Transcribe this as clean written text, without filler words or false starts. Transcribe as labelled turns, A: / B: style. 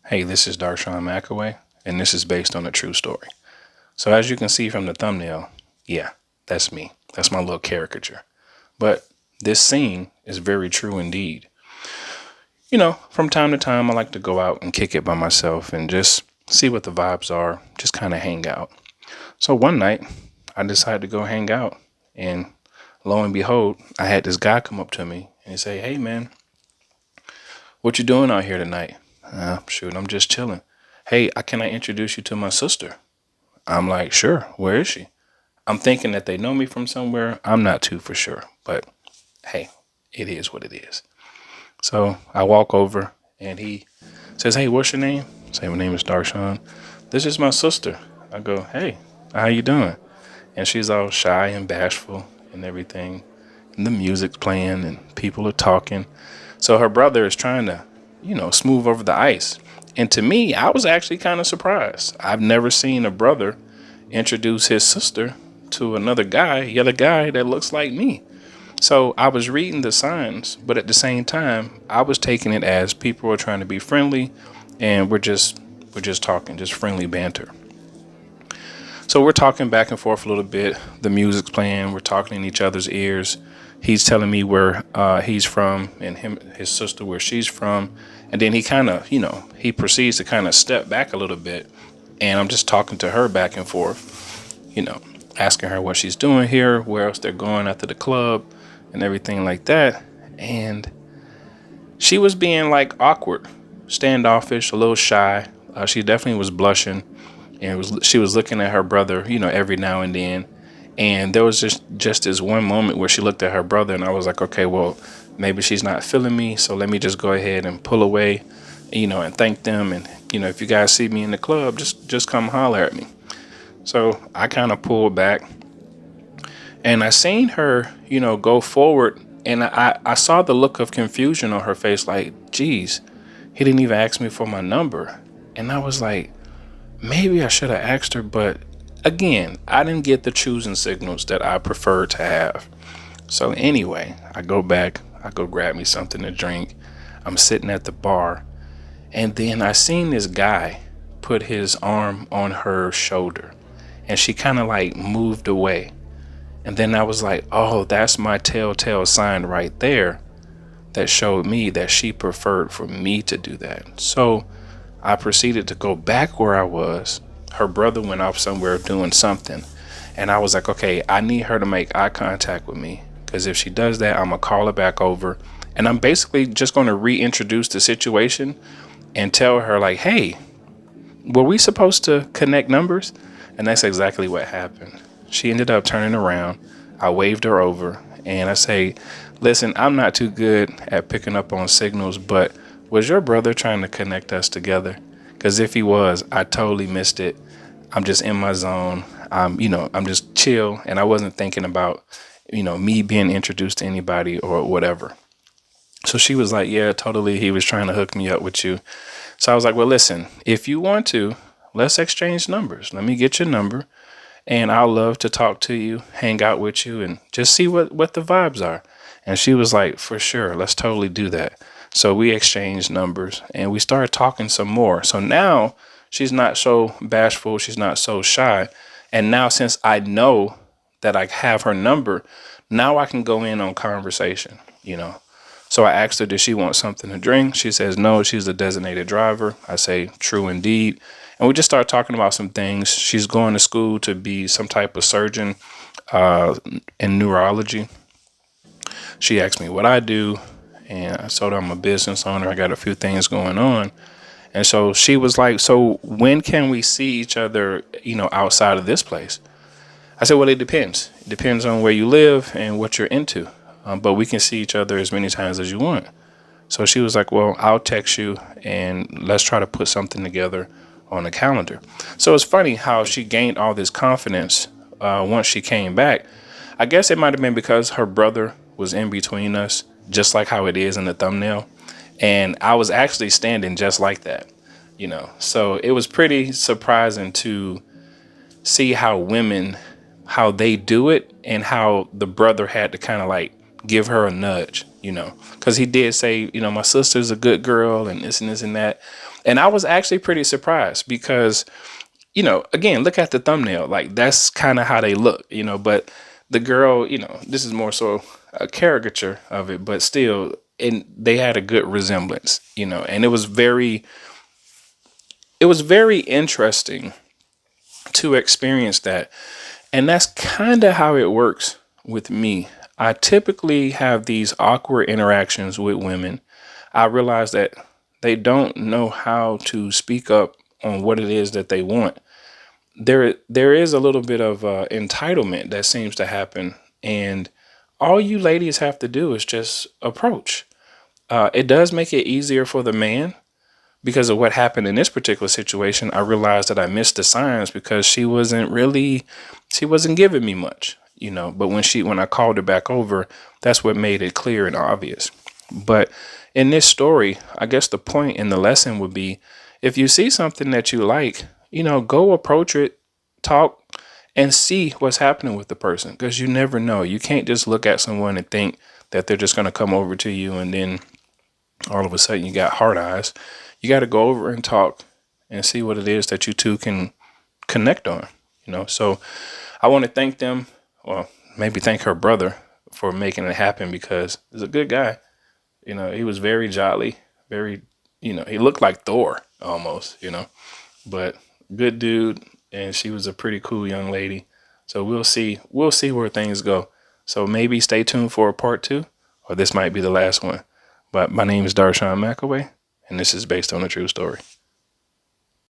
A: Hey, this is a.k.a, and this is based on a true story. So, as you can see from the thumbnail, yeah, that's me. That's my little caricature. But this scene is very true indeed. From time to time, I like to go out and kick it by myself and just see what the vibes are, just kind of hang out. So, one night, I decided to go hang out, and lo and behold, I had this guy come up to me and say, "Hey, man, what you doing out here tonight?" Shoot, I'm just chilling. Hey, can I introduce you to my sister? I'm like, sure. Where is she? I'm thinking that they know me from somewhere. I'm not too for sure, but hey, it is what it is. So I walk over and he says, "Hey, what's your name?" I say, "My name is Darshawn. This is my sister." I go, "Hey, how you doing?" And she's all shy and bashful and everything. And the music's playing and people are talking. So her brother is trying to, smooth over the ice. And to me, I was actually kind of surprised. I've never seen a brother introduce his sister to another guy, yet a guy that looks like me. So I was reading the signs, but at the same time, I was taking it as people were trying to be friendly, and we're just talking, just friendly banter. So we're talking back and forth a little bit. The music's playing. We're talking in each other's ears. He's telling me where he's from, and his sister where she's from. And then he kind of, he proceeds to kind of step back a little bit. And I'm just talking to her back and forth, asking her what she's doing here, where else they're going after the club, and everything like that. And she was being like awkward, standoffish, a little shy. She definitely was blushing, and she was looking at her brother, every now and then. And there was just this one moment where she looked at her brother, and I was like, okay, well, maybe she's not feeling me, so let me just go ahead and pull away, and thank them. And if you guys see me in the club, just come holler at me. So I kind of pulled back, and I seen her, go forward, and I saw the look of confusion on her face, like, geez, he didn't even ask me for my number. And I was like, maybe I should have asked her, but again, I didn't get the choosing signals that I prefer to have. So anyway, I go back, I go grab me something to drink. I'm sitting at the bar, and then I seen this guy put his arm on her shoulder, and she kind of like moved away. And then I was like, oh, that's my telltale sign right there that showed me that she preferred for me to do that. So I proceeded to go back where I was. Her brother went off somewhere doing something. And I was like, okay, I need her to make eye contact with me. Because if she does that, I'm going to call her back over. And I'm basically just going to reintroduce the situation and tell her, like, hey, were we supposed to connect numbers? And that's exactly what happened. She ended up turning around. I waved her over and I say, listen, I'm not too good at picking up on signals, but was your brother trying to connect us together? Because if he was, I totally missed it. I'm just in my zone. I'm just chill, and I wasn't thinking about, me being introduced to anybody or whatever. So she was like, yeah, totally. He was trying to hook me up with you. So I was like, well, listen, if you want to, let's exchange numbers. Let me get your number, and I'll love to talk to you, hang out with you, and just see what the vibes are. And she was like, for sure, let's totally do that. So we exchanged numbers and we started talking some more. So now she's not so bashful. She's not so shy. And now, since I know that I have her number, now I can go in on conversation. So I asked her, did she want something to drink? She says no, she's a designated driver. I say, true indeed. And we just started talking about some things. She's going to school to be some type of surgeon in neurology. She asked me what I do, and I told her I'm a business owner. I got a few things going on. And so she was like, so when can we see each other, outside of this place? I said, well, it depends. It depends on where you live and what you're into. But we can see each other as many times as you want. So she was like, well, I'll text you and let's try to put something together on the calendar. So it's funny how she gained all this confidence once she came back. I guess it might have been because her brother was in between us, just like how it is in the thumbnail. And I was actually standing just like that. So it was pretty surprising to see how they do it, and how the brother had to kind of like give her a nudge, because he did say, my sister's a good girl and this and that. And I was actually pretty surprised because, again, look at the thumbnail. Like, that's kind of how they look, but the girl, this is more so a caricature of it, but still, and they had a good resemblance, and it was very interesting to experience that. And that's kind of how it works with me. I typically have these awkward interactions with women. I realize that they don't know how to speak up on what it is that they want. There is a little bit of entitlement that seems to happen, and all you ladies have to do is just approach. It does make it easier for the man. Because of what happened in this particular situation, I realized that I missed the signs because she wasn't giving me much, but when I called her back over, that's what made it clear and obvious. But in this story, I guess the point in the lesson would be, if you see something that you like, go approach it, talk, and see what's happening with the person, because you never know. You can't just look at someone and think that they're just going to come over to you and then all of a sudden you got hard eyes. You got to go over and talk and see what it is that you two can connect on, So I want to thank them, or maybe thank her brother, for making it happen, because he's a good guy. He was very jolly, very, he looked like Thor almost, but good dude. And she was a pretty cool young lady. So we'll see where things go. So maybe stay tuned for a part 2, or this might be the last one. But my name is Darshawn McAway, and this is based on a true story.